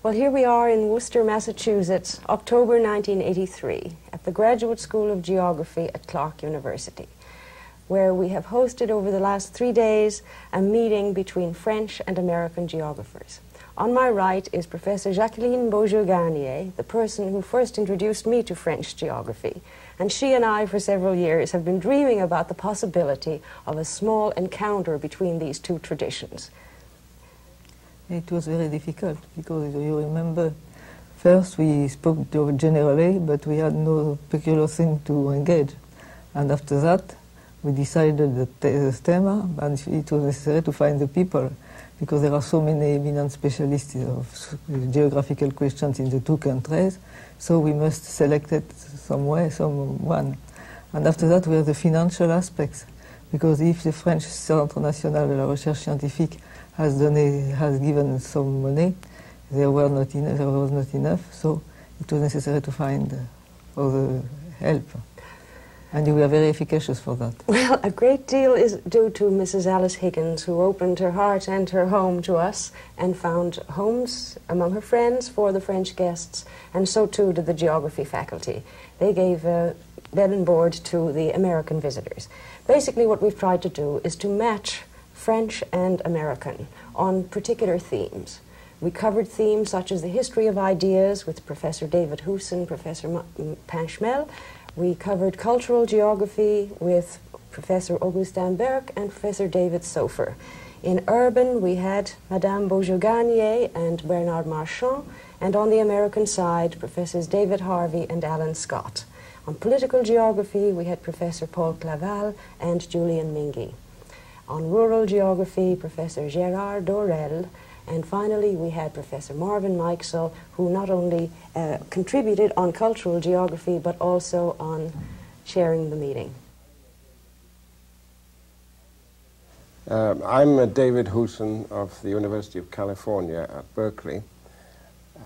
Well, here we are in Worcester, Massachusetts, October 1983, at the Graduate School of Geography at Clark University, where we have hosted over the last 3 days a meeting between French and American geographers. On my right is Professor Jacqueline Beaujeu-Garnier, the person who first introduced me to French geography. And she and I, for several years, have been dreaming about the possibility of a small encounter between these two traditions. It was very difficult because you remember, first we spoke generally, but we had no peculiar thing to engage. And after that, we decided the theme, and it was necessary to find the people, because there are so many eminent specialists of geographical questions in the two countries, so we must select it someone. And after that, we have the financial aspects, because if the French Centre National de la Recherche Scientifique has given some money, there was not enough, so it was necessary to find other help. And you were very efficacious for that. Well, a great deal is due to Mrs. Alice Higgins, who opened her heart and her home to us and found homes among her friends for the French guests, and so too did the geography faculty. They gave bed and board to the American visitors. Basically what we've tried to do is to match French and American on particular themes. We covered themes such as the history of ideas with Professor David Hooson, Professor Pinchemel. We covered cultural geography with Professor Augustin Berque and Professor David Sopher. In urban, we had Madame Beaujeu-Garnier and Bernard Marchand, and on the American side, Professors David Harvey and Alan Scott. On political geography, we had Professor Paul Claval and Julian Minghi. On rural geography, Professor Gérard, Dorel, and finally we had Professor Marvin Mikesell, who not only contributed on cultural geography, but also on chairing the meeting. I'm David Hooson of the University of California at Berkeley,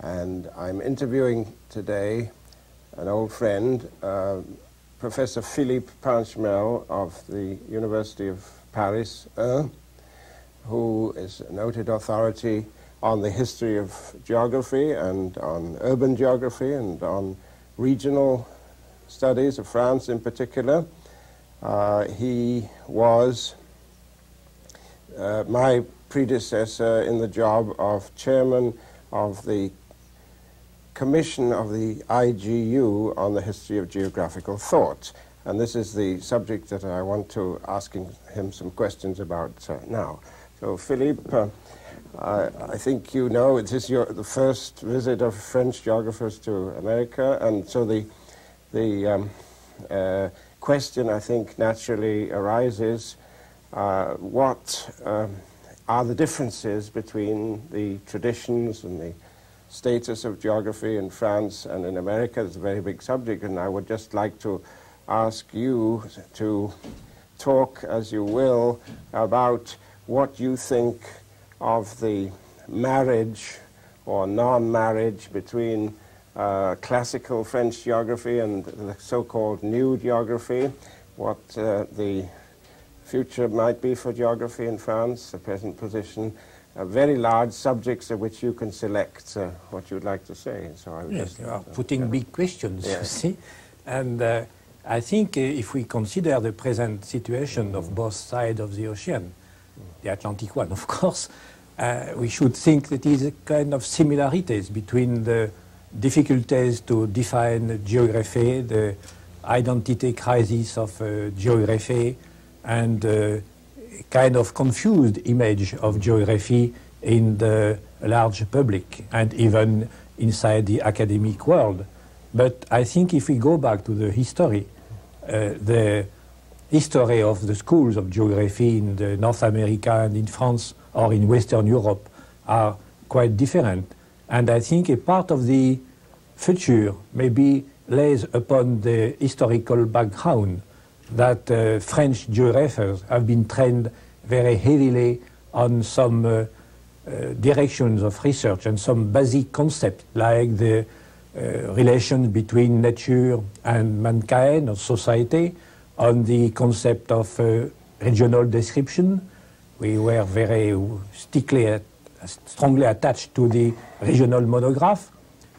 and I'm interviewing today an old friend, Professor Philippe Pinchemel of the University of Paris, who is a noted authority on the history of geography and on urban geography and on regional studies of France in particular. He was my predecessor in the job of chairman of the commission of the IGU on the history of geographical thought. And this is the subject that I want to ask him some questions about now. So, Philippe, I think you know it is the first visit of French geographers to America, and so the question, I think, naturally arises, what are the differences between the traditions and the status of geography in France and in America? It's a very big subject, and I would just like to ask you to talk, as you will, about what you think of the marriage or non-marriage between classical French geography and the so-called new geography, what the future might be for geography in France, the present position, very large subjects of which you can select what you'd like to say. So I would yes, you are putting big questions, yes. You see. And I think if we consider the present situation of both sides of the ocean, the Atlantic one, of course, we should think that there is a kind of similarities between the difficulties to define geography, the identity crisis of geography, and a kind of confused image of geography in the large public and even inside the academic world. But I think if we go back to the history of the schools of geography in the North America and in France or in Western Europe are quite different. And I think a part of the future maybe lays upon the historical background that French geographers have been trained very heavily on some directions of research and some basic concepts like the relation between nature and mankind or society, on the concept of regional description. We were very stickly strongly attached to the regional monograph,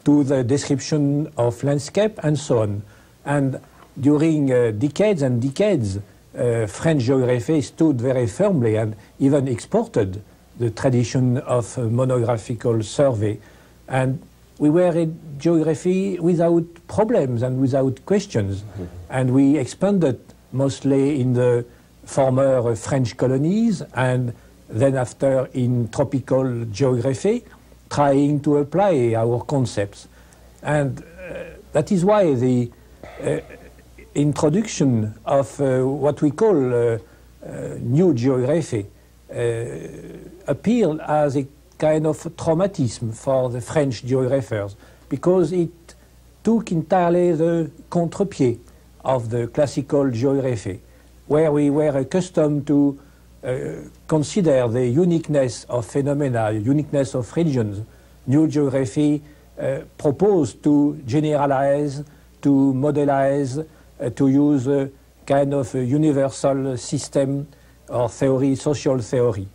to the description of landscape, and so on. And during decades and decades, French geography stood very firmly and even exported the tradition of monographical survey. And we were in geography without problems and without questions. Mm-hmm. And we expanded mostly in the former French colonies and then after in tropical geography, trying to apply our concepts. And that is why the introduction of what we call new geography appeared as a kind of traumatism for the French geographers, because it took entirely the contre-pied of the classical geography, where we were accustomed to consider the uniqueness of phenomena, uniqueness of regions. New geography proposed to generalize, to modelize, to use a kind of a universal system or theory, social theory,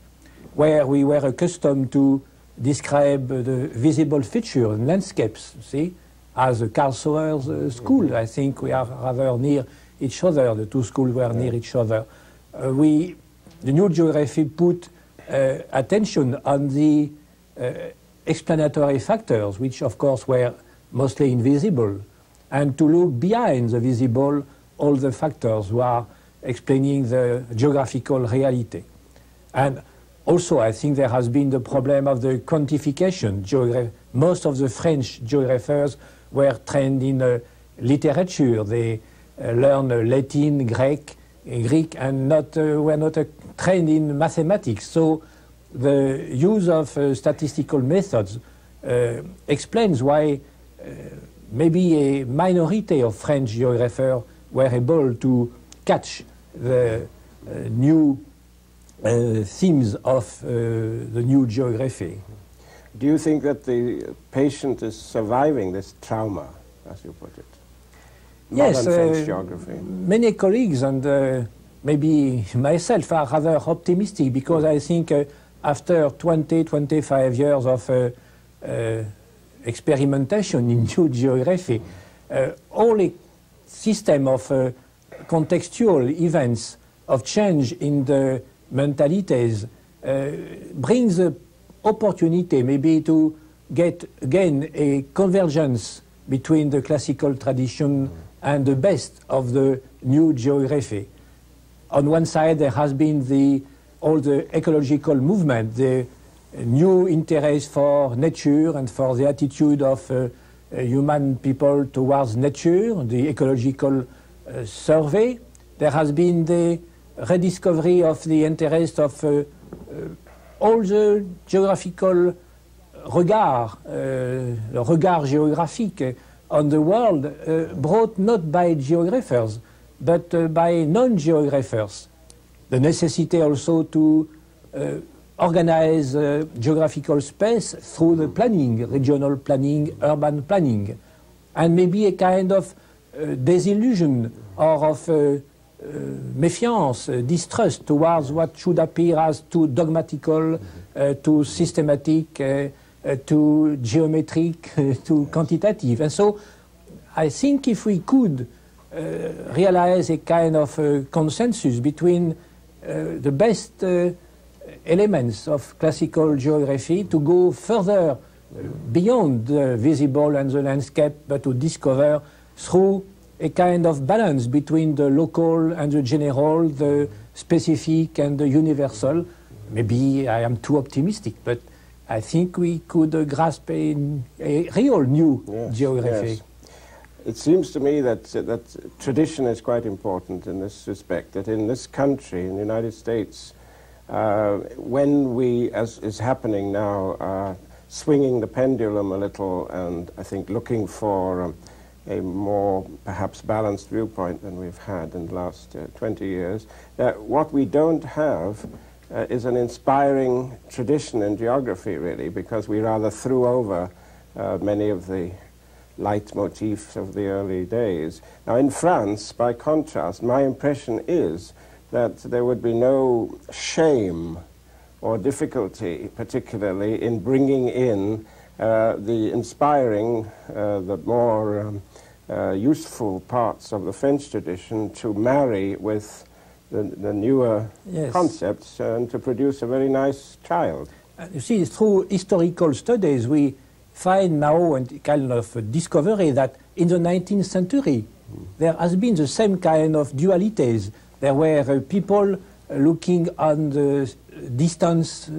where we were accustomed to describe the visible features and landscapes, see, as Karl Sauer's school. I think we are rather near each other. The two schools were near each other. The new geography put attention on the explanatory factors, which of course were mostly invisible, and to look behind the visible, all the factors who are explaining the geographical reality. And also, I think there has been the problem of the quantification. Most of the French geographers were trained in literature. They learned Latin, Greek, and were not trained in mathematics. So the use of statistical methods explains why maybe a minority of French geographers were able to catch the new themes of the new geography. Do you think that the patient is surviving this trauma, as you put it? Yes, French geography. Many colleagues and maybe myself are rather optimistic, because I think after 20-25 years of experimentation in new geography, all a system of contextual events of change in the mentalities brings the opportunity maybe to get again a convergence between the classical tradition and the best of the new geography. On one side, there has been all the ecological movement, the new interest for nature and for the attitude of human people towards nature, the ecological survey. There has been the rediscovery of the interest of all the geographical regard, le regard géographique on the world, brought not by geographers, but by non-geographers. The necessity also to organize geographical space through the planning, regional planning, urban planning, and maybe a kind of disillusion or of méfiance, distrust towards what should appear as too dogmatical, too systematic, too geometric, too quantitative. And so I think if we could realize a kind of consensus between the best elements of classical geography, to go further beyond the visible and the landscape, but to discover through a kind of balance between the local and the general, the specific and the universal. Maybe I am too optimistic, but I think we could grasp a real new geography. Yes. It seems to me that tradition is quite important in this respect, that in this country, in the United States, when we, as is happening now, are swinging the pendulum a little and I think looking for a more perhaps balanced viewpoint than we've had in the last 20 years, what we don't have is an inspiring tradition in geography, really, because we rather threw over many of the leitmotifs of the early days. Now in France, by contrast, my impression is that there would be no shame or difficulty, particularly in bringing in the inspiring, the more useful parts of the French tradition to marry with the newer concepts and to produce a very nice child. You see, through historical studies, we find now a kind of discovery that in the 19th century, there has been the same kind of dualities. There were people looking on the distance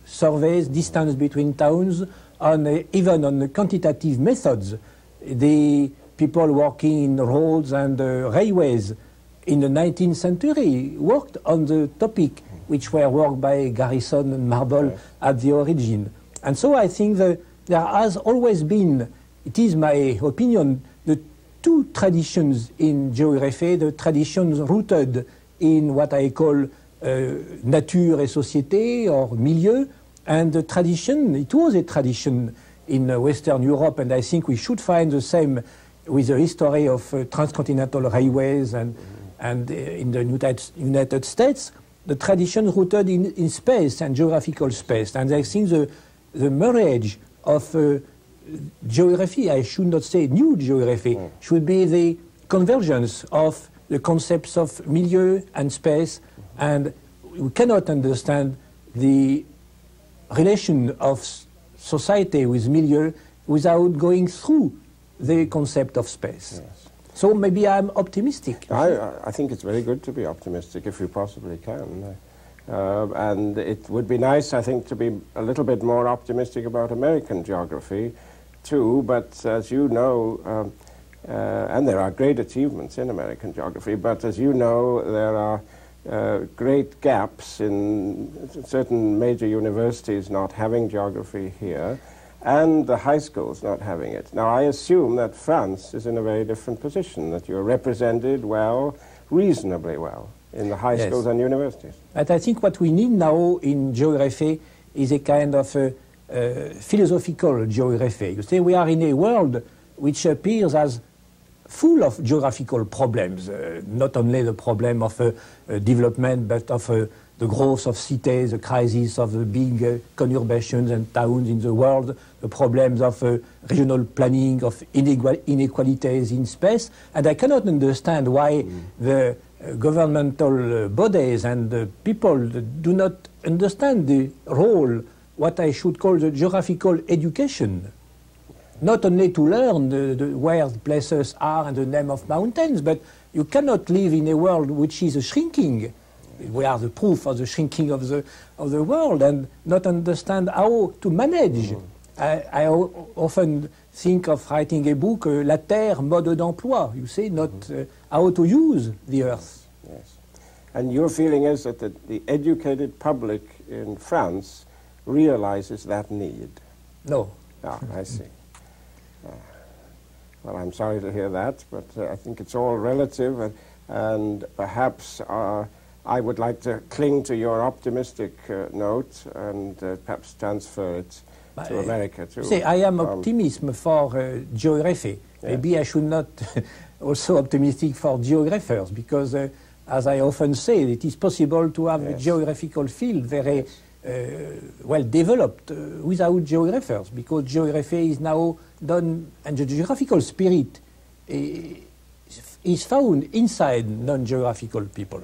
surveys, distance between towns, even on the quantitative methods. The people working in roads and railways in the 19th century worked on the topic, which were worked by Garrison and Marble at the origin. And so I think that there has always been, it is my opinion, the two traditions in geography, the traditions rooted in what I call nature et société, or milieu, and the tradition, it was a tradition in Western Europe, and I think we should find the same with the history of transcontinental railways and in the United States, the tradition rooted in space and geographical space. And I think the marriage of geography, I should not say new geography, should be the convergence of the concepts of milieu and space, and we cannot understand the relation of society with milieu without going through the concept of space. Yes. So maybe I'm optimistic. I think it's very good to be optimistic if you possibly can. And it would be nice, I think, to be a little bit more optimistic about American geography too, but as you know, and there are great achievements in American geography, but as you know, there are great gaps in certain major universities not having geography here, and the high schools not having it. Now, I assume that France is in a very different position, that you're represented well, reasonably well, in the high schools and universities. But I think what we need now in geography is a kind of philosophical geography. You see, we are in a world which appears as full of geographical problems, not only the problem of development, but of the growth of cities, the crisis of the big conurbations and towns in the world, the problems of regional planning, of inequalities in space. And I cannot understand why the governmental bodies and the people do not understand the role, what I should call the geographical education. Not only to learn where the places are and the name of mountains, but you cannot live in a world which is shrinking. We are the proof of the shrinking of the world, and not understand how to manage. I often think of writing a book, La Terre, mode d'emploi, you say, not how to use the earth. Yes. And your feeling is that the educated public in France realizes that need? No. Ah, I see. Well, I'm sorry to hear that, but I think it's all relative, and perhaps I would like to cling to your optimistic note and perhaps transfer it to America too. See, I am optimism for geography. Yeah. Maybe I should not also optimistic for geographers, because as I often say, it is possible to have a geographical field very well developed without geographers, because geography is now done, and the geographical spirit is found inside non-geographical people.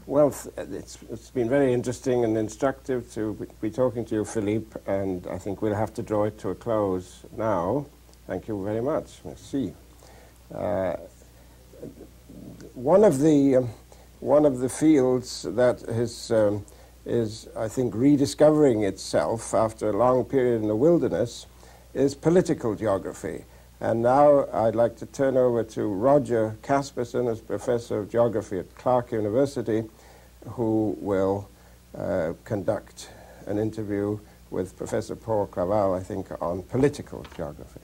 Well, it's been very interesting and instructive to be talking to you, Philippe, and I think we'll have to draw it to a close now. Thank you very much. Merci. One of the fields that is, I think, rediscovering itself after a long period in the wilderness is political geography. And now I'd like to turn over to Roger Kasperson as Professor of Geography at Clark University, who will conduct an interview with Professor Paul Claval, I think, on political geography.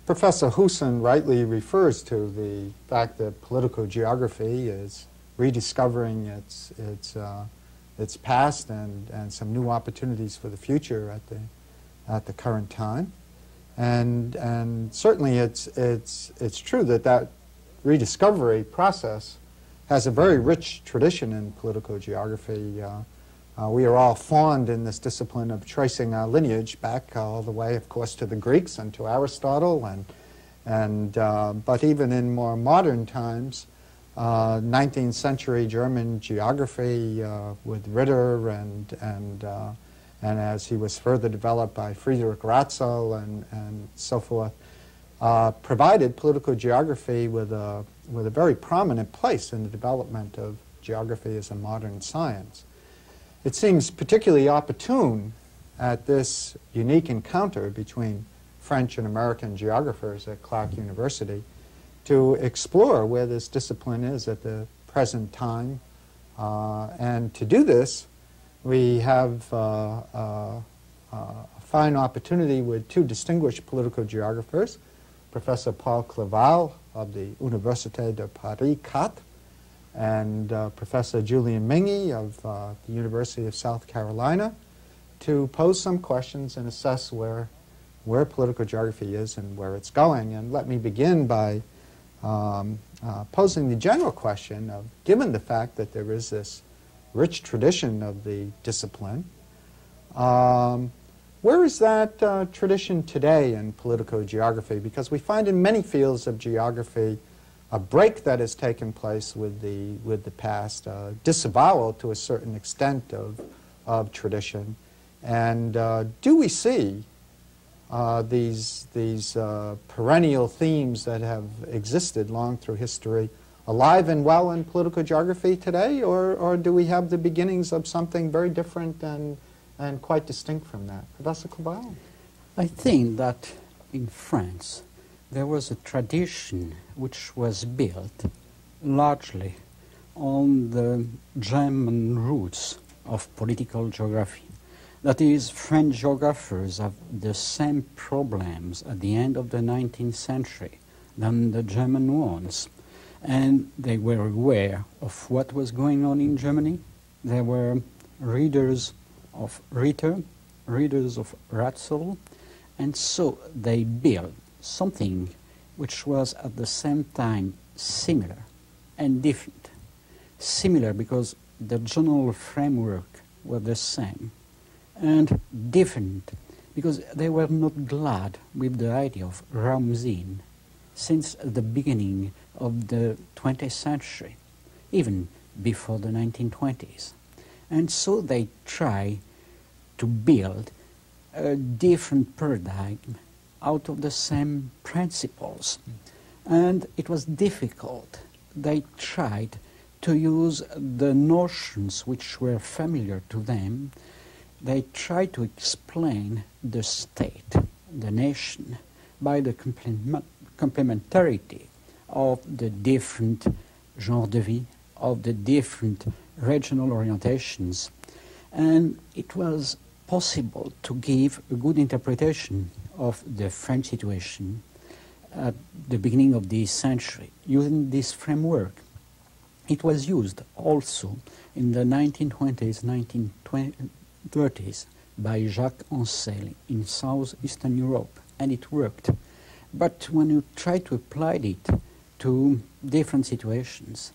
Professor Hooson rightly refers to the fact that political geography is rediscovering its past and some new opportunities for the future at the current time. And certainly it's true that rediscovery process has a very rich tradition in political geography. We are all fond in this discipline of tracing our lineage back all the way, of course, to the Greeks and to Aristotle, but even in more modern times, 19th century German geography with Ritter and as he was further developed by Friedrich Ratzel and so forth, provided political geography with a very prominent place in the development of geography as a modern science. It seems particularly opportune at this unique encounter between French and American geographers at Clark University to explore where this discipline is at the present time. And to do this, we have a fine opportunity with two distinguished political geographers, Professor Paul Claval of the Université de Paris 4 and Professor Julian Minghi of the University of South Carolina, to pose some questions and assess where political geography is and where it's going. And let me begin by posing the general question of, given the fact that there is this rich tradition of the discipline, where is that tradition today in political geography? Because we find in many fields of geography a break that has taken place with the past, disavowal to a certain extent of tradition. And do we see these perennial themes that have existed long through history alive and well in political geography today, or do we have the beginnings of something very different and quite distinct from that? Professor Claval? I think that in France there was a tradition which was built largely on the German roots of political geography. That is, French geographers have the same problems at the end of the 19th century than the German ones. And they were aware of what was going on in Germany. They were readers of Ritter, readers of Ratzel, and so they built something which was at the same time similar and different. Similar because the general framework was the same, and different because they were not glad with the idea of Raumsinn since the beginning of the 20th century, even before the 1920s. And so they try to build a different paradigm out of the same principles. And it was difficult. They tried to use the notions which were familiar to them. They tried to explain the state, the nation, by the complementarity of the different genre de vie, of the different regional orientations. And it was possible to give a good interpretation of the French situation at the beginning of this century using this framework. It was used also in the 1920s, 1930s by Jacques Ancel in southeastern Europe, and it worked. But when you try to apply it to different situations,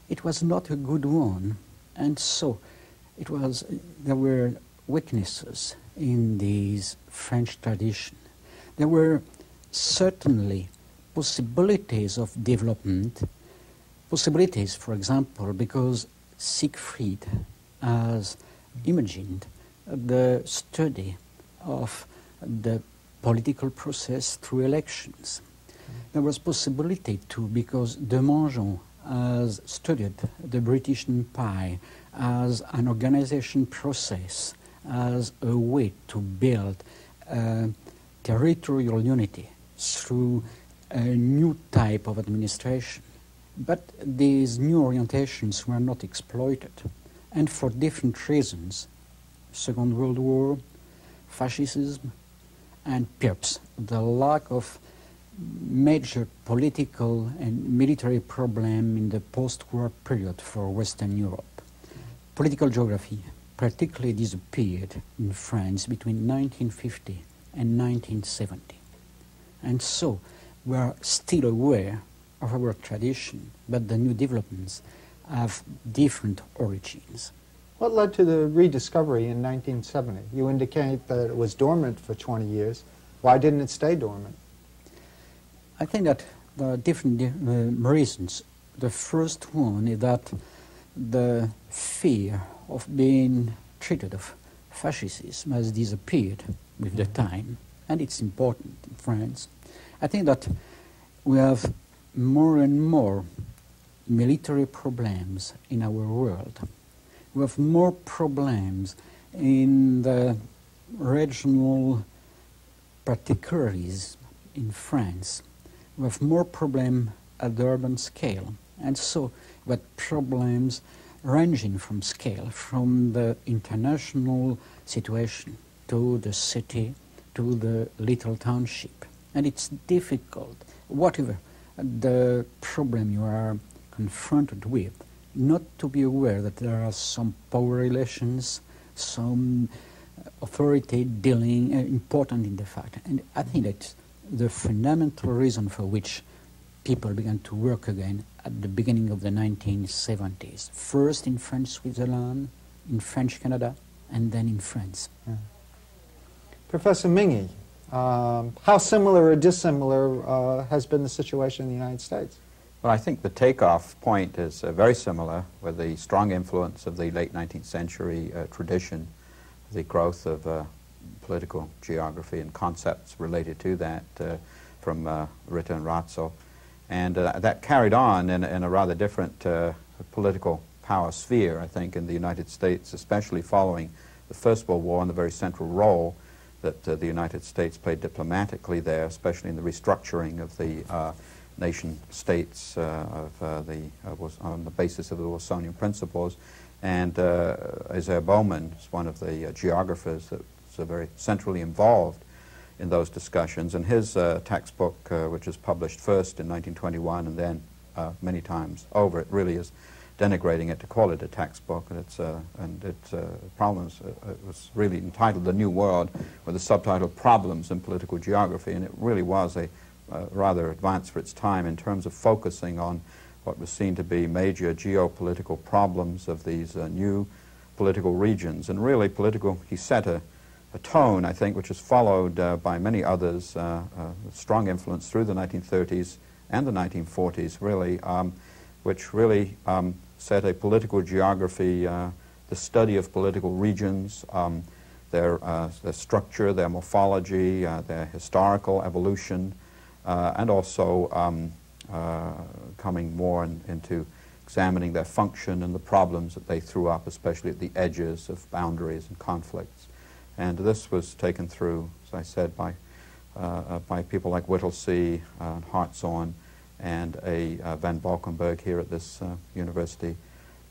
it was not a good one, and so there were weaknesses in this French tradition. There were certainly possibilities of development, possibilities, for example, because Siegfried has imagined the study of the political process through elections. There was possibility too because de Marchand has studied the British Empire as an organization process, as a way to build territorial unity through a new type of administration. But these new orientations were not exploited, and for different reasons: Second World War, fascism, and perhaps the lack of major political and military problem in the post-war period for Western Europe. Political geography particularly disappeared in France between 1950 and 1970. And so we are still aware of our tradition, but the new developments have different origins. What led to the rediscovery in 1970? You indicate that it was dormant for 20 years. Why didn't it stay dormant? I think that there are different reasons. The first one is that the fear of being treated of fascism has disappeared with the time, and it's important in France. I think that we have more and more military problems in our world. We have more problems in the regional particularities in France. We have more problems at the urban scale. And so we have problems ranging from scale, from the international situation to the city, to the little township. And it's difficult, whatever the problem you are confronted with, not to be aware that there are some power relations, some authority dealing important in the fact. And I think that's the fundamental reason for which people began to work again at the beginning of the 1970s. First in French Switzerland, in French Canada, and then in France. Yeah. Professor Minghi, how similar or dissimilar has been the situation in the United States? Well, I think the takeoff point is very similar, with the strong influence of the late 19th century tradition, the growth of political geography and concepts related to that from Ritter and Ratzel. And that carried on in a rather different political power sphere, I think, in the United States, especially following the First World War and the very central role that the United States played diplomatically there, especially in the restructuring of the nation states on the basis of the Wilsonian principles. And Isaiah Bowman is one of the geographers that's very centrally involved in those discussions. And his textbook, which was published first in 1921 and then many times over, it really is denigrating it to call it a textbook. And its problems, it was really entitled The New World, with the subtitle Problems in Political Geography, and it really was a rather advanced for its time in terms of focusing on what was seen to be major geopolitical problems of these new political regions. And really he set a tone, I think, which was followed by many others, strong influence through the 1930s and the 1940s, really, which really set a political geography, the study of political regions, their structure, their morphology, their historical evolution, and also coming more into examining their function and the problems that they threw up, especially at the edges of boundaries and conflicts. And this was taken through, as I said, by people like Whittlesey, Hartshorne, and Van Valkenburg here at this university.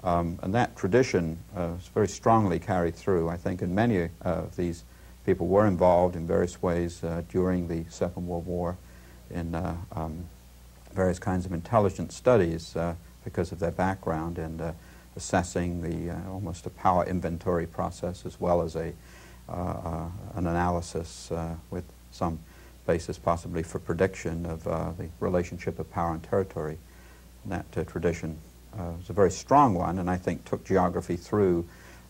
And that tradition is very strongly carried through. I think in many of these people were involved in various ways during the Second World War in various kinds of intelligence studies because of their background and assessing the almost a power inventory process, as well as an analysis with some basis possibly for prediction of the relationship of power and territory. And that tradition was a very strong one, and I think took geography through,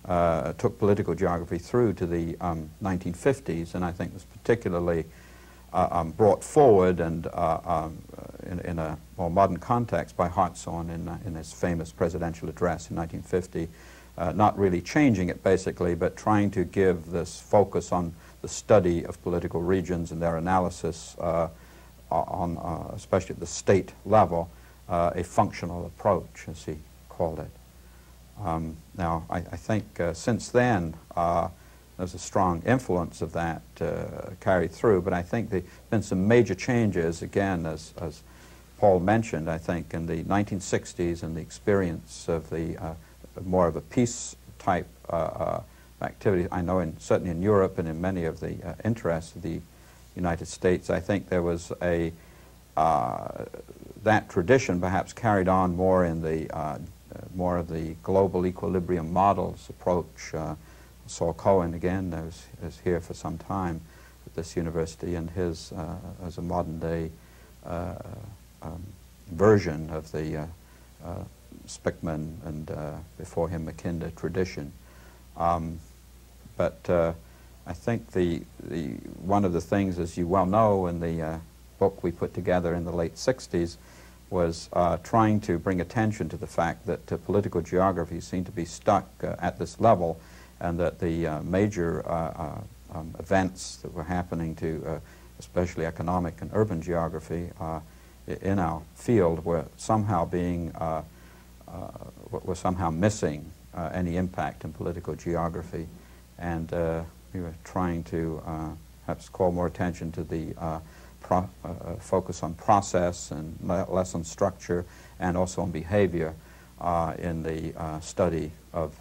took political geography through to the 1950s, and I think was particularly brought forward and in a more modern context by Hartshorne in his famous presidential address in 1950, not really changing it basically, but trying to give this focus on the study of political regions and their analysis on, especially at the state level, a functional approach, as he called it. Now, I think since then, there's a strong influence of that carried through, but I think there have been some major changes, again, as Paul mentioned, I think, in the 1960s and the experience of the more of a peace-type activity. I know certainly in Europe and in many of the interests of the United States, I think there was that tradition perhaps carried on more in the more of the global equilibrium models approach. Saul Cohen, again, is here for some time at this university, and his, as a modern-day version of the Spickman and before him Mackinder tradition. But I think one of the things, as you well know, in the book we put together in the late 60s was trying to bring attention to the fact that political geography seemed to be stuck at this level, and that the major events that were happening to especially economic and urban geography in our field were somehow missing any impact in political geography, and we were trying to perhaps call more attention to the focus on process and less on structure, and also on behavior in the study of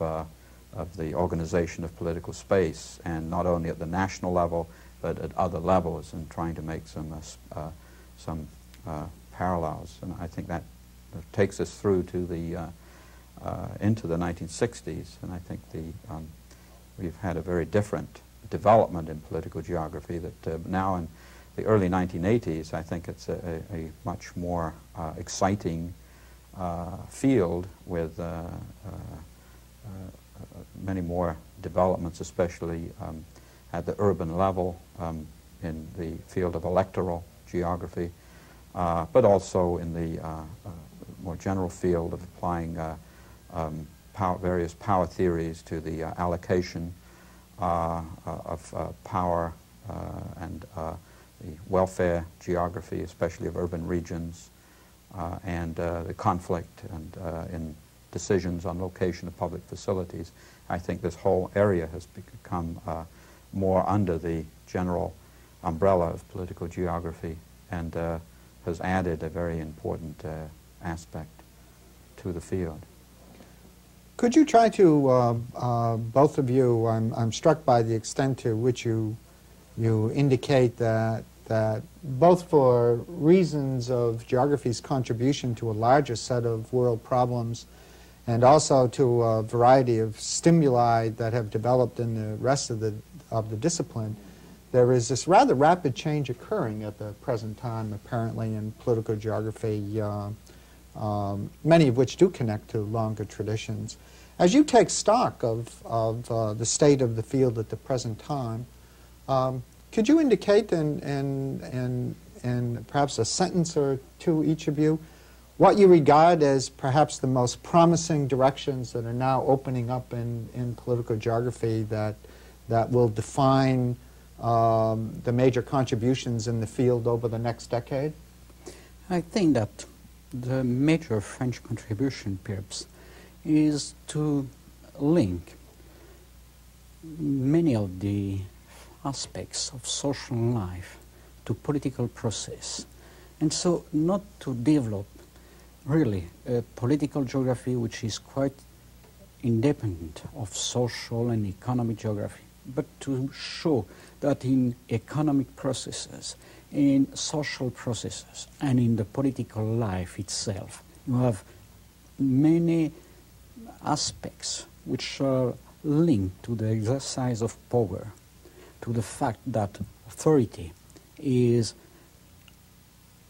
the organization of political space, and not only at the national level but at other levels, and trying to make some parallels. And I think that takes us through to the into the 1960s, and I think we've had a very different development in political geography that now in the early 1980s, I think it's a much more exciting field with many more developments, especially at the urban level in the field of electoral geography, but also in the more general field of applying various power theories to the allocation of power and the welfare geography, especially of urban regions, and the conflict and in decisions on location of public facilities. I think this whole area has become more under the general umbrella of political geography, and has added a very important aspect to the field. Could you try to, both of you, I'm struck by the extent to which you indicate that both for reasons of geography's contribution to a larger set of world problems, and also to a variety of stimuli that have developed in the rest of the discipline, there is this rather rapid change occurring at the present time, apparently, in political geography, many of which do connect to longer traditions. As you take stock of the state of the field at the present time, could you indicate in perhaps a sentence or two, each of you, what you regard as perhaps the most promising directions that are now opening up in political geography that will define the major contributions in the field over the next decade? I think that the major French contribution, perhaps, is to link many of the aspects of social life to political process, and so not to develop really a political geography which is quite independent of social and economic geography, but to show that in economic processes, in social processes, and in the political life itself, you have many aspects which are linked to the exercise of power, to the fact that authority is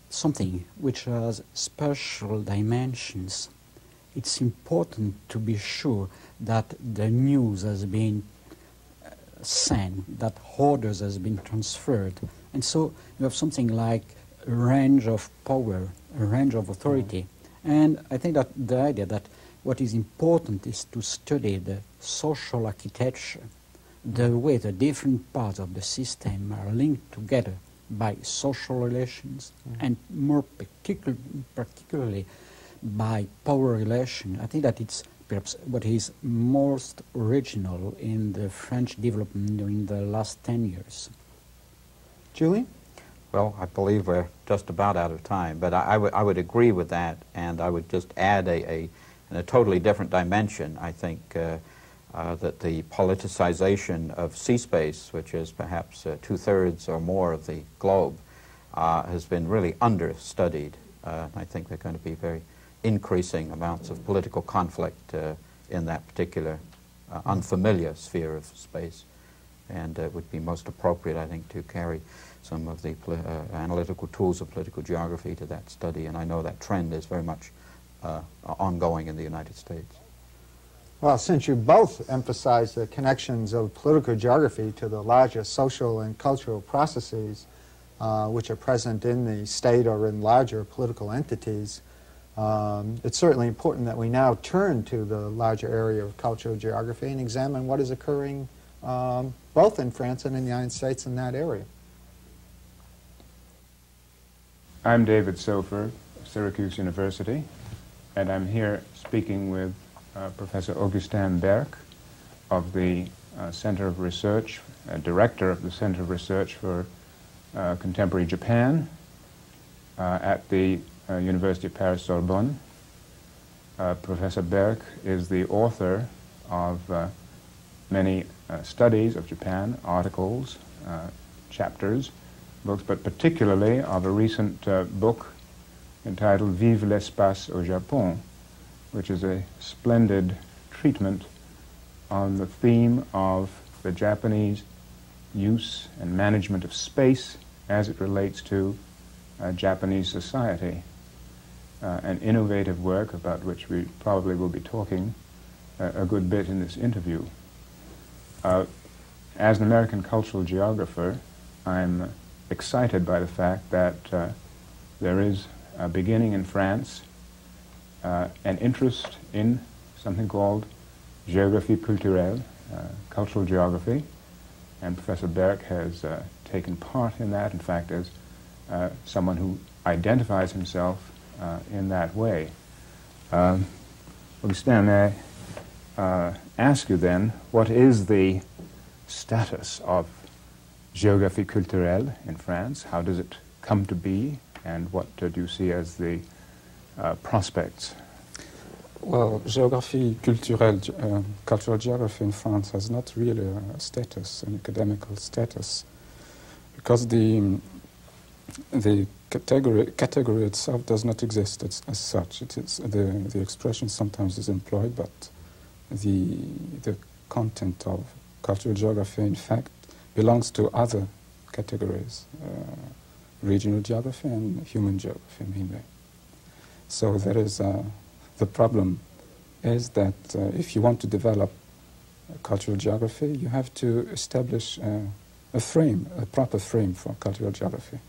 something which has special dimensions. It's important to be sure that the news has been sent, that orders has been transferred. And so you have something like a range of power, a range of authority. And I think that the idea that what is important is to study the social architecture, the way the different parts of the system are linked together by social relations, and more particularly by power relation. I think that it's perhaps what is most original in the French development during the last 10 years. Julian? Well, I believe we're just about out of time, but I would agree with that, and I would just add in a totally different dimension, I think, that the politicization of sea space, which is perhaps 2/3 or more of the globe, has been really understudied. I think there are going to be very increasing amounts of political conflict in that particular unfamiliar sphere of space, and it would be most appropriate, I think, to carry some of the analytical tools of political geography to that study, and I know that trend is very much ongoing in the United States. Well, since you both emphasize the connections of political geography to the larger social and cultural processes which are present in the state or in larger political entities, it's certainly important that we now turn to the larger area of cultural geography and examine what is occurring both in France and in the United States in that area. I'm David Sopher, Syracuse University, and I'm here speaking with Professor Augustin Berque of the Center of Research, Director of the Center of Research for Contemporary Japan at the University of Paris-Sorbonne. Professor Berque is the author of many studies of Japan, articles, chapters, books, but particularly of a recent book entitled Vive l'espace au Japon, which is a splendid treatment on the theme of the Japanese use and management of space as it relates to Japanese society. An innovative work about which we probably will be talking a good bit in this interview. As an American cultural geographer, I'm excited by the fact that there is beginning in France an interest in something called géographie culturelle, cultural geography, and Professor Berque has taken part in that, in fact, as someone who identifies himself in that way. Augustin, may I ask you then, what is the status of géographie culturelle in France? How does it come to be, and what do you see as the prospects? Well, géographie culturelle, cultural geography in France has not really a status, an academical status, because the category itself does not exist as such. The expression sometimes is employed, but the content of cultural geography, in fact, belongs to other categories, regional geography and human geography mainly. So there is the problem is that if you want to develop cultural geography, you have to establish a frame, a proper frame for cultural geography.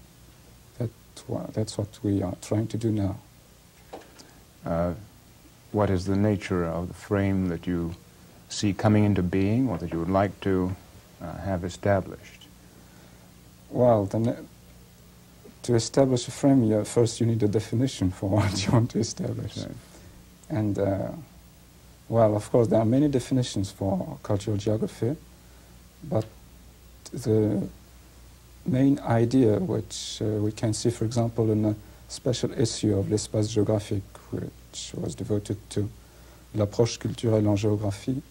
That's what we are trying to do now. What is the nature of the frame that you see coming into being, or that you would like to have established? Well, to establish a frame, first you need a definition for what you want to establish. Right. And, well, of course, there are many definitions for cultural geography, but the main idea, which we can see, for example, in a special issue of l'Espace géographique, which was devoted to l'approche culturelle en géographie,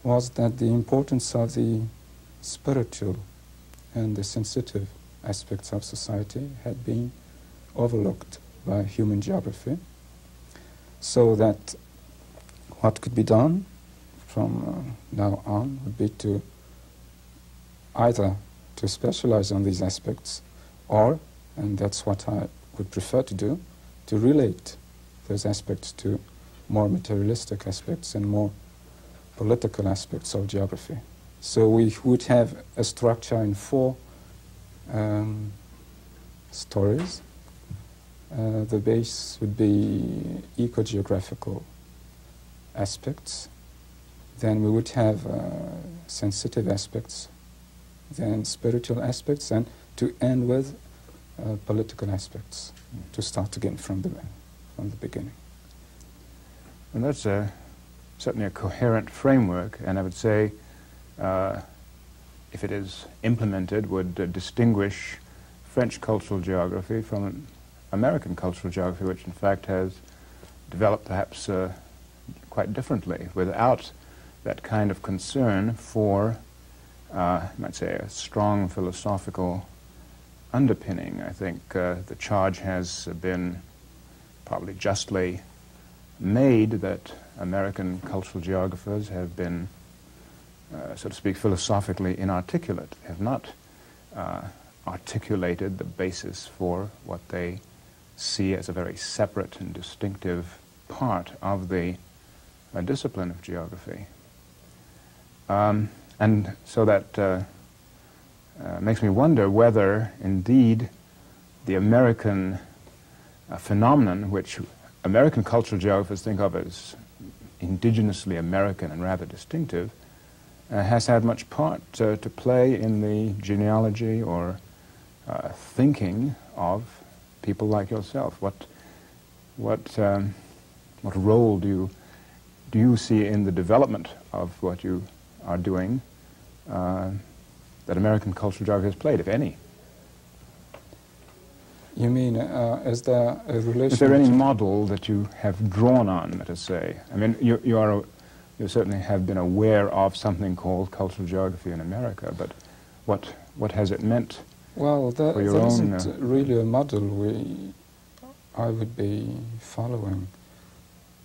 was that the importance of the spiritual and the sensitive aspects of society had been overlooked by human geography, so that what could be done from now on would be to either to specialize on these aspects, or, and that's what I would prefer to do, to relate those aspects to more materialistic aspects and more political aspects of geography. So we would have a structure in 4 stories. The base would be eco-geographical aspects. Then we would have sensitive aspects, then spiritual aspects, and to end with political aspects, to start again from the beginning. And that's certainly a coherent framework, and I would say, if it is implemented, would distinguish French cultural geography from American cultural geography, which in fact has developed perhaps quite differently, without that kind of concern for, I might say, a strong philosophical underpinning. I think the charge has been probably justly made that American cultural geographers have been, so to speak, philosophically inarticulate, have not articulated the basis for what they see as a very separate and distinctive part of the discipline of geography. And so that makes me wonder whether, indeed, the American phenomenon, which American cultural geographers think of as indigenously American and rather distinctive, has had much part to play in the genealogy or thinking of people like yourself. What role do you see in the development of what you are doing that American cultural geography has played, if any? You mean, is there a relation? Is there any model that you have drawn on, let us say? I mean, you certainly have been aware of something called cultural geography in America, but what has it meant? Well, there own, isn't really a model I would be following.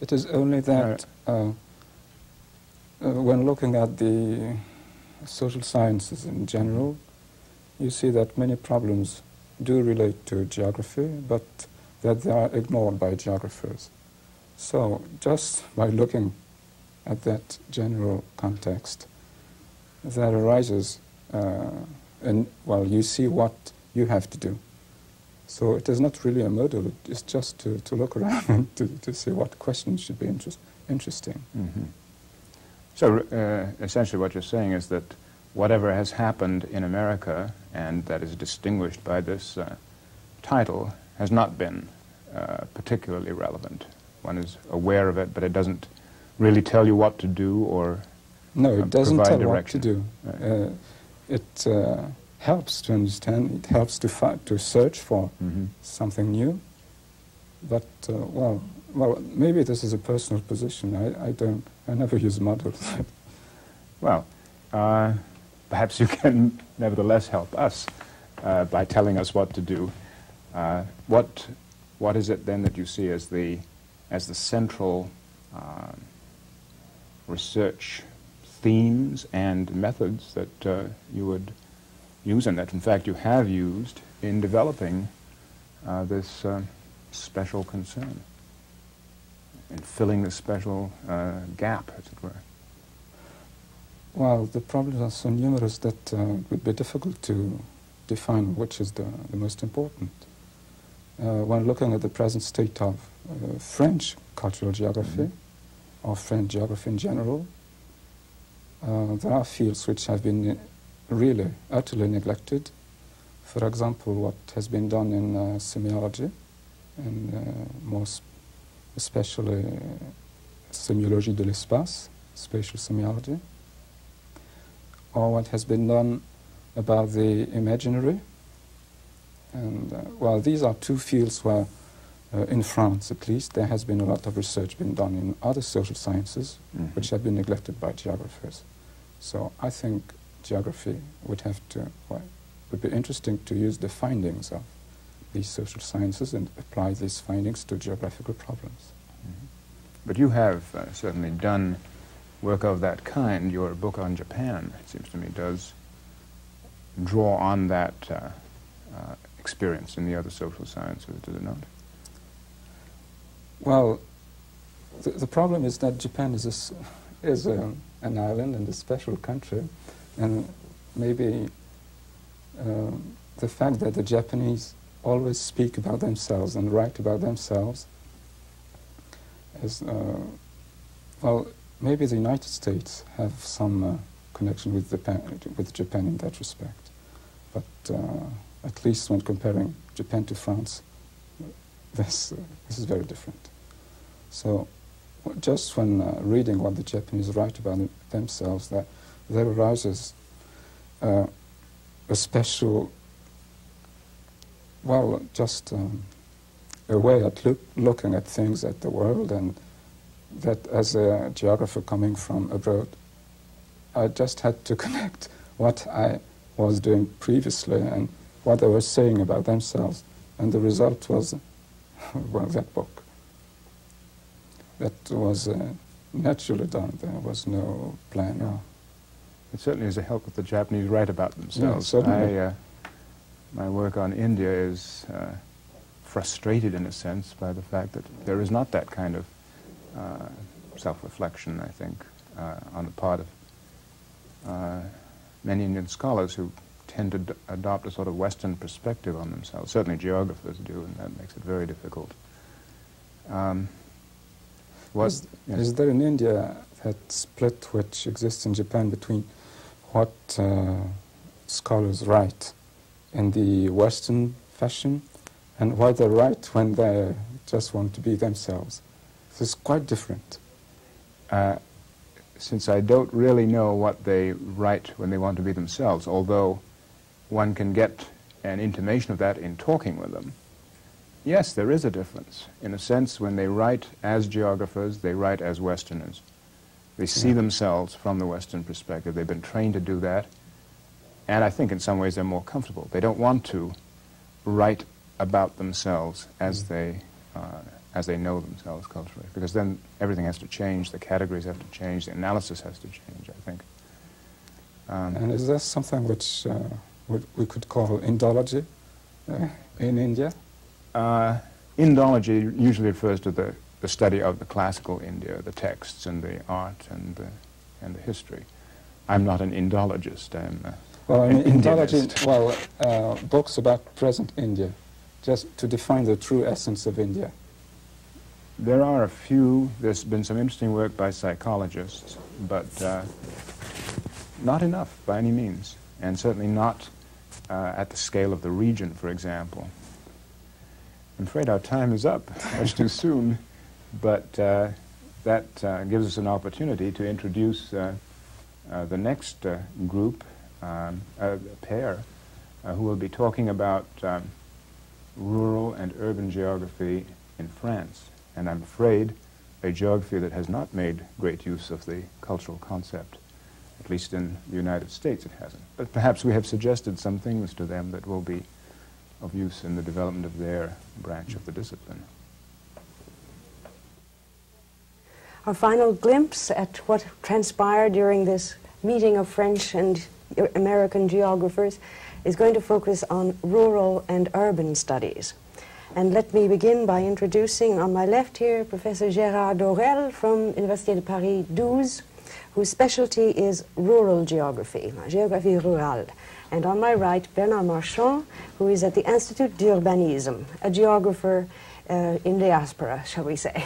It is only that when looking at the social sciences in general, you see that many problems do relate to geography, but that they are ignored by geographers. So just by looking at that general context, that arises, you see what you have to do. So it is not really a model, it's just to look around and to see what questions should be interesting. Mm-hmm. So essentially what you're saying is that whatever has happened in America and that is distinguished by this title has not been particularly relevant. One is aware of it, but it doesn't really tell you what to do or no, it doesn't tell direction. What to do. Right. It helps to understand, it helps to search for something new. But, well, maybe this is a personal position. I never use models. Well, perhaps you can nevertheless help us by telling us what to do. What is it then that you see as the central research themes and methods that you would use, and that in fact you have used in developing this special concern, in filling this special gap, as it were? Well, the problems are so numerous that it would be difficult to define which is the most important. When looking at the present state of French cultural geography, or French geography in general, there are fields which have been really utterly neglected. For example, what has been done in semiology, and most especially sémiologie de l'espace, spatial semiology, or what has been done about the imaginary. And well, these are two fields where, in France at least, there has been a lot of research been done in other social sciences, which have been neglected by geographers. So I think geography would be interesting to use the findings of these social sciences and apply these findings to geographical problems. But you have certainly done work of that kind. Your book on Japan, it seems to me, does draw on that experience in the other social sciences, does it not? Well, the problem is that Japan is an island and a special country, and maybe the fact that the Japanese always speak about themselves and write about themselves is, well, maybe the United States have some connection with Japan in that respect, but at least when comparing Japan to France, this is very different. So just when reading what the Japanese write about themselves, that there arises a special, well, just a way at looking at things, at the world, and that as a geographer coming from abroad, I just had to connect what I was doing previously and what they were saying about themselves, and the result was, well, that book. That was naturally done. There was no plan. No. It certainly is a help if the Japanese write about themselves. Yeah, certainly. My work on India is frustrated in a sense by the fact that there is not that kind of self-reflection, I think, on the part of many Indian scholars who tend to adopt a sort of Western perspective on themselves. Certainly geographers do, and that makes it very difficult. Is there in India that split which exists in Japan between what scholars write in the Western fashion and what they write when they just want to be themselves? This is quite different. Since I don't really know what they write when they want to be themselves, although one can get an intimation of that in talking with them, yes, there is a difference. In a sense, when they write as geographers, they write as Westerners. They see themselves from the Western perspective. They've been trained to do that, and I think in some ways they're more comfortable. They don't want to write about themselves as they know themselves culturally, because then everything has to change, the categories have to change, the analysis has to change, I think. And is there something which we could call Indology in India? Indology usually refers to the study of the classical India, the texts and the art and the history. I'm not an Indologist, I'm an Indology, Indianist. Books about present India, just to define the true essence of India. There are a few. There's been some interesting work by psychologists, but not enough by any means, and certainly not at the scale of the region, for example. I'm afraid our time is up much too soon, but that gives us an opportunity to introduce the next group, a pair, who will be talking about rural and urban geography in France. And I'm afraid a geography that has not made great use of the cultural concept. At least in the United States it hasn't. But perhaps we have suggested some things to them that will be of use in the development of their branch of the discipline. Our final glimpse at what transpired during this meeting of French and American geographers is going to focus on rural and urban studies. And let me begin by introducing, on my left here, Professor Gérard Dorel from Université de Paris 12, whose specialty is rural geography, géographie rurale. And on my right, Bernard Marchand, who is at the Institut d'Urbanisme, a geographer in diaspora, shall we say.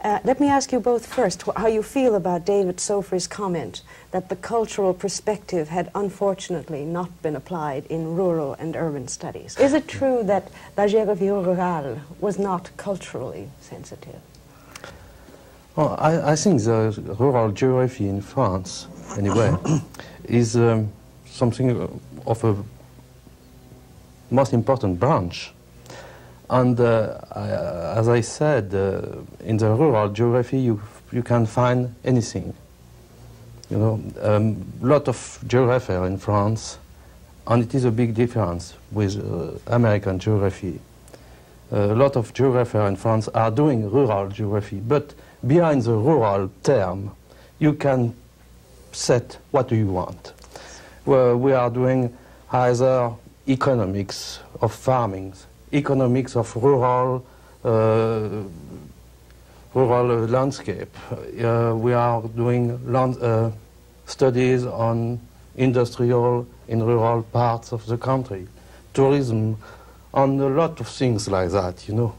Let me ask you both first how you feel about David Sopher's comment that the cultural perspective had unfortunately not been applied in rural and urban studies. Is it true that la géographie rurale was not culturally sensitive? Well, I think the rural geography in France, anyway, is something of a most important branch. And as I said, in the rural geography, you can find anything. You know, a lot of geographers in France, and it is a big difference with American geography. A lot of geographers in France are doing rural geography, but behind the rural term, you can set what do you want. Well, we are doing either economics of farming, economics of rural landscape. We are doing studies on industrial in rural parts of the country, tourism, and a lot of things like that, you know.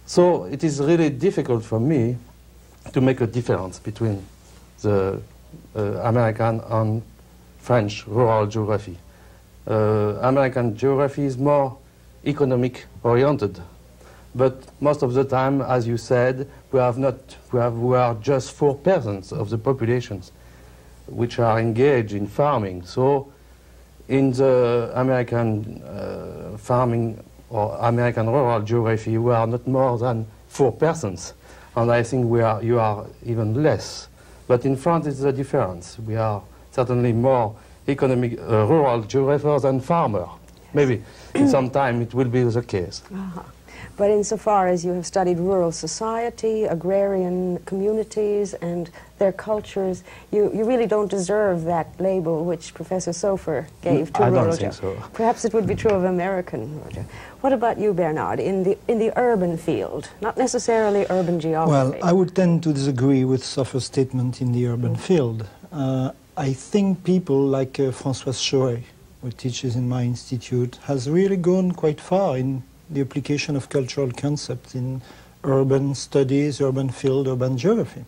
So it is really difficult for me to make a difference between the American and French rural geography. American geography is more economic oriented, but most of the time, as you said, we are just 4% of the populations which are engaged in farming. So in the American farming or American rural geography, we are not more than 4%, and I think you are even less. But in France, it's a difference. We are certainly more economic rural geographers than farmers. Maybe in some time it will be the case. But insofar as you have studied rural society, agrarian communities, and their cultures, you really don't deserve that label which Professor Sopher gave to rural. I don't think so. Perhaps it would be true of American rural. What about you, Bernard, in the urban field, not necessarily urban geography? Well, I would tend to disagree with Sopher's statement in the urban field. I think people like Françoise Chouet, who teaches in my institute, has really gone quite far in the application of cultural concepts in urban studies, urban field, urban geography.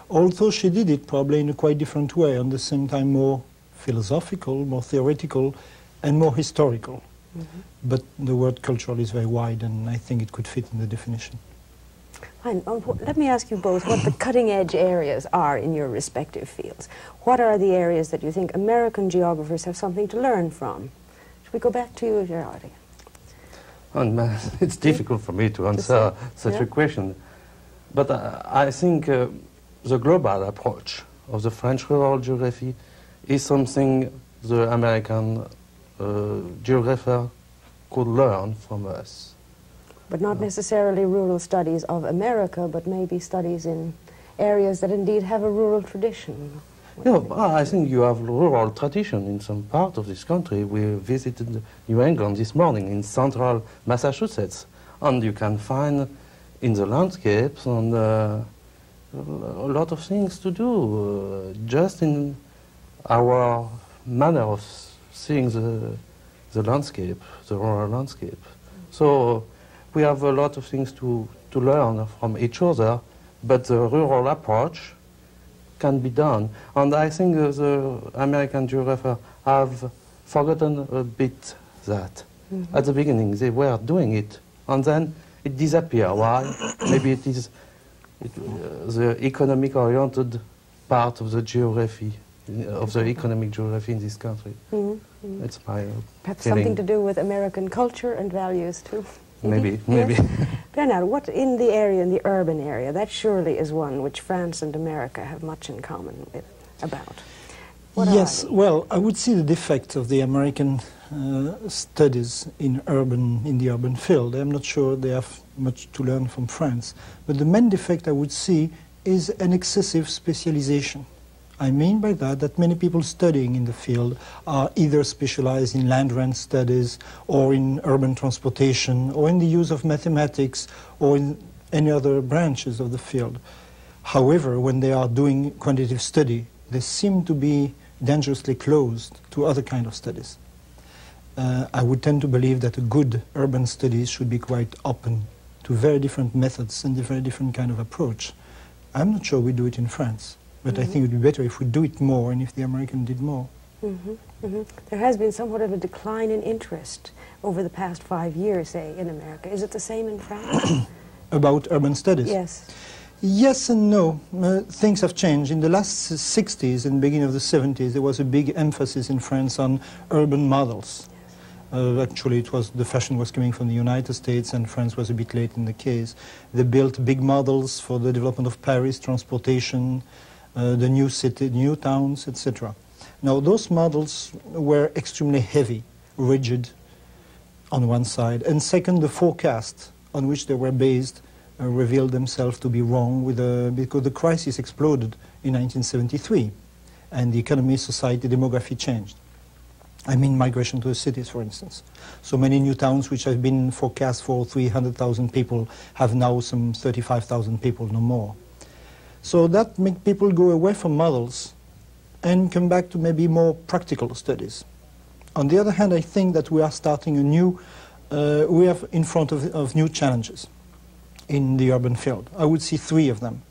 Although she did it probably in a quite different way, at the same time more philosophical, more theoretical, and more historical. Mm-hmm. But the word cultural is very wide, and I think it could fit in the definition. Fine. Let me ask you both what the cutting-edge areas are in your respective fields. What are the areas that you think American geographers have something to learn from? Should we go back to you, Gérard? It's difficult for me to answer such a question. But I think the global approach of the French rural geography is something the American geographer could learn from us. But not necessarily rural studies of America, but maybe studies in areas that indeed have a rural tradition. No, I think you have rural tradition in some part of this country. We visited New England this morning in central Massachusetts, and you can find in the landscapes and a lot of things to do, just in our manner of seeing the landscape, the rural landscape. So we have a lot of things to learn from each other, but the rural approach can be done. And I think the American geographers have forgotten a bit that. Mm-hmm. At the beginning they were doing it, and then it disappeared. Why? Maybe it is the economic-oriented part of the geography, of the economic geography in this country. Mm-hmm. It's my Perhaps feeling. something to do with American culture and values too. Maybe. Bernard, what in the area, in the urban area, that surely is one which France and America have much in common with, about. Yes, well, I would see the defect of the American studies in the urban field. I'm not sure they have much to learn from France. But the main defect I would see is an excessive specialization. I mean by that many people studying in the field are either specialized in land rent studies or in urban transportation or in the use of mathematics or in any other branches of the field. However, when they are doing quantitative study, they seem to be dangerously closed to other kind of studies. I would tend to believe that a good urban studies should be quite open to very different methods and a very different kind of approach. I'm not sure we do it in France. But I think it would be better if we do it more and if the Americans did more. There has been somewhat of a decline in interest over the past 5 years, say, in America. Is it the same in France? About urban studies? Yes. Yes and no. Things have changed. In the last 60s and beginning of the 70s, there was a big emphasis in France on urban models. Actually, the fashion was coming from the United States, and France was a bit late in the case. They built big models for the development of Paris, transportation, the new city, new towns, etc. Now, those models were extremely heavy, rigid on one side, and second, the forecast on which they were based revealed themselves to be wrong because the crisis exploded in 1973, and the economy, society, demography changed. I mean migration to the cities, for instance. So many new towns which have been forecast for 300,000 people have now some 35,000 people, no more. So that makes people go away from models and come back to maybe more practical studies. On the other hand, I think that we are starting we have in front of new challenges in the urban field. I would see 3 of them.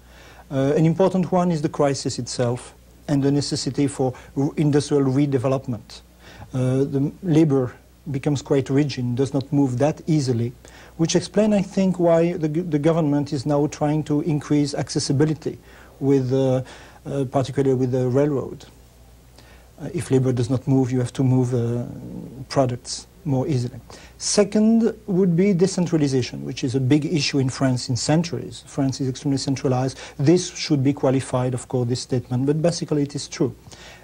An important one is the crisis itself and the necessity for industrial redevelopment. The labor becomes quite rigid, does not move that easily, which explains, I think, why the government is now trying to increase accessibility, particularly with the railroad. If labor does not move, you have to move products more easily. Second would be decentralization, which is a big issue in France in centuries. France is extremely centralized. This should be qualified, of course, this statement, but basically it is true.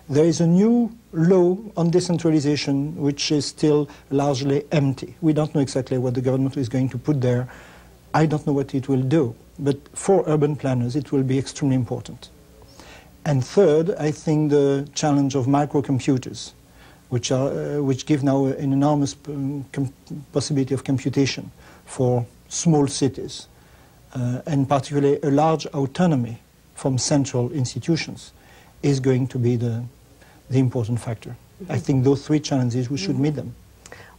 There is a new law on decentralization which is still largely empty. We don't know exactly what the government is going to put there. I don't know what it will do, but for urban planners it will be extremely important. And third, I think the challenge of microcomputers, which give now an enormous possibility of computation for small cities, and particularly a large autonomy from central institutions, is going to be the important factor. Mm-hmm. I think those three challenges, we should meet them.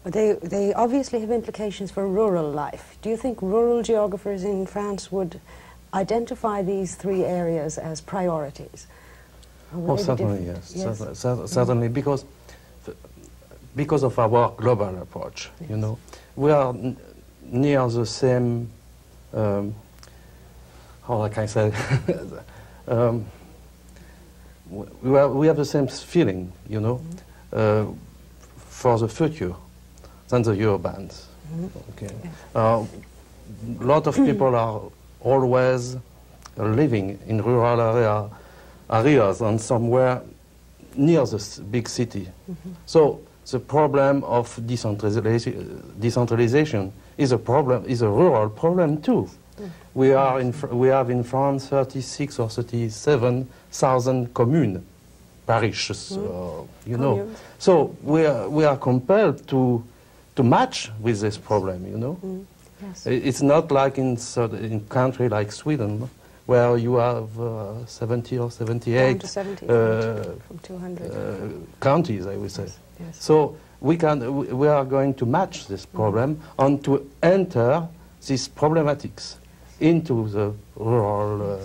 Well, they obviously have implications for rural life. Do you think rural geographers in France would identify these three areas as priorities? Oh, certainly, yes. Yes. Certainly, because of our global approach, yes. You know. We are near the same, how can I say, we have the same feeling, you know, for the future than the urbans. Okay. A lot of people are always living in rural areas and somewhere near the big city. So the problem of decentralization is a rural problem too. We have in France 36 or 37,000 communes, parishes, you know. So we are compelled to match with this problem, you know. Yes. It's not like in country like Sweden, where you have 70 or 78 from 200 counties, I would say. Yes. Yes. So we are going to match this problem and to enter these problematics into the rural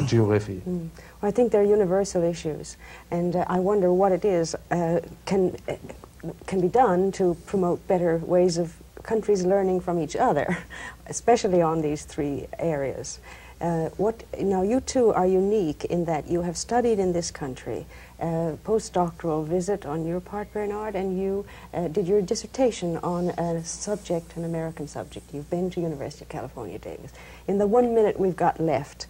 geography. Well, I think they're universal issues, and I wonder what it is can be done to promote better ways of countries learning from each other, especially on these three areas. Now, you two are unique in that you have studied in this country, postdoctoral visit on your part, Bernard, and you did your dissertation on a subject, an American subject. You've been to University of California, Davis. In the 1 minute we've got left,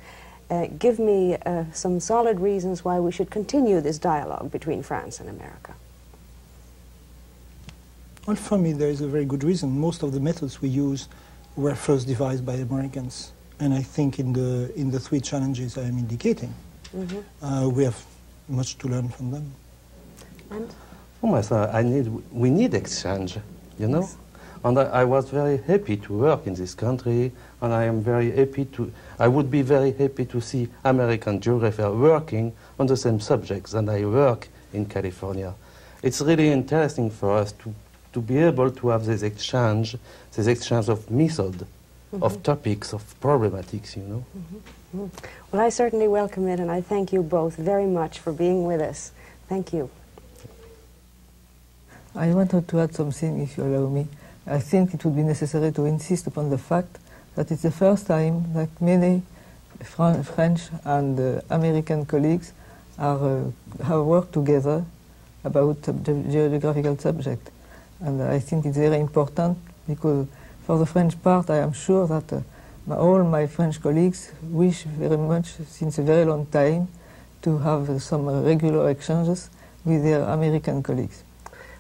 give me some solid reasons why we should continue this dialogue between France and America. Well, for me, there is a very good reason. Most of the methods we use were first devised by Americans. And I think in the three challenges I am indicating, we have much to learn from them. And? We need exchange, you know? Yes. And I was very happy to work in this country, and I would be very happy to see American geographers working on the same subjects than I work in California. It's really interesting for us to be able to have this exchange of method, of topics, of problematics, you know. Well, I certainly welcome it, and I thank you both very much for being with us. Thank you. I wanted to add something, if you allow me. I think it would be necessary to insist upon the fact that it's the first time that many French and American colleagues have worked together about the geographical subject. And I think it's very important because for the French part, I am sure that all my French colleagues wish very much, since a very long time, to have some regular exchanges with their American colleagues.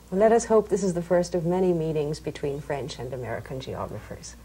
Well, let us hope this is the first of many meetings between French and American geographers.